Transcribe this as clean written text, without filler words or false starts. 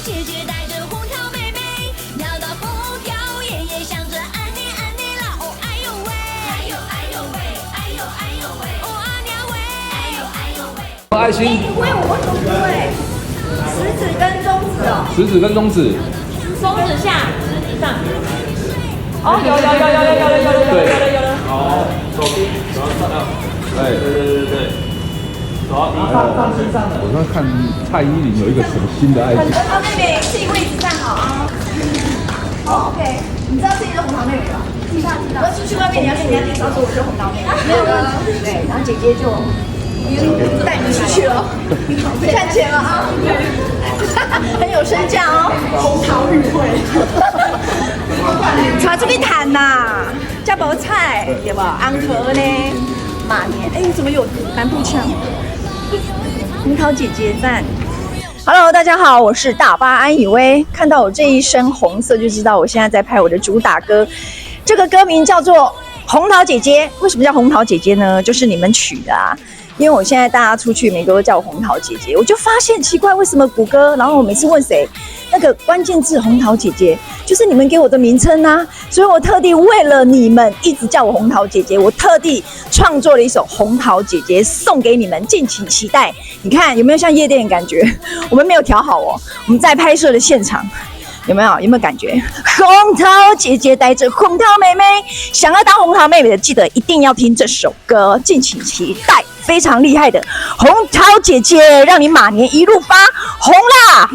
姐姐带着红桃妹妹，摇到红条爷爷想着安妮安妮啦，哦哎呦喂，哎呦哎呦喂，哎呦哎呦喂，哦阿娘喂，哎呦哎呦喂。爱心，你会我怎么不会？食指跟中指哦，食指跟中指，中指下，食指上。哦，有，好，手臂手要上到，哎，对，手要放身上的。我刚看蔡依林有一个什么新的爱情，红桃妹妹，自己位置站好啊。哦 OK， 你知道自己是红桃妹妹吧？知道。我出去外面，你要跟人家介绍说我是红桃妹妹。那个，对，然后姐姐就带你出去了，看钱了啊，很有身价哦。红桃与会，带出去谈呐，加包菜对吧？安可呢，马年，哎，怎么有南部腔？红桃姐姐赞。Hello， 大家好，我是大巴安以威。看到我这一身红色，就知道我现在在拍我的主打歌。这个歌名叫做《红桃姐姐》。为什么叫红桃姐姐呢？就是你们取的啊。因为我现在大家出去，每个都叫我红桃姐姐，我就发现奇怪，为什么谷歌？然后我每次问谁，那个关键字红桃姐姐就是你们给我的名称啊。所以我特地为了你们一直叫我红桃姐姐，我特地创作了一首《红桃姐姐》送给你们，敬请期待。你看有没有像夜店的感觉？我们没有调好哦，我们在拍摄的现场。有没有感觉？红桃姐姐带着红桃妹妹，想要当红桃妹妹的，记得一定要听这首歌，敬请期待，非常厉害的红桃姐姐，让你马年一路发红啦！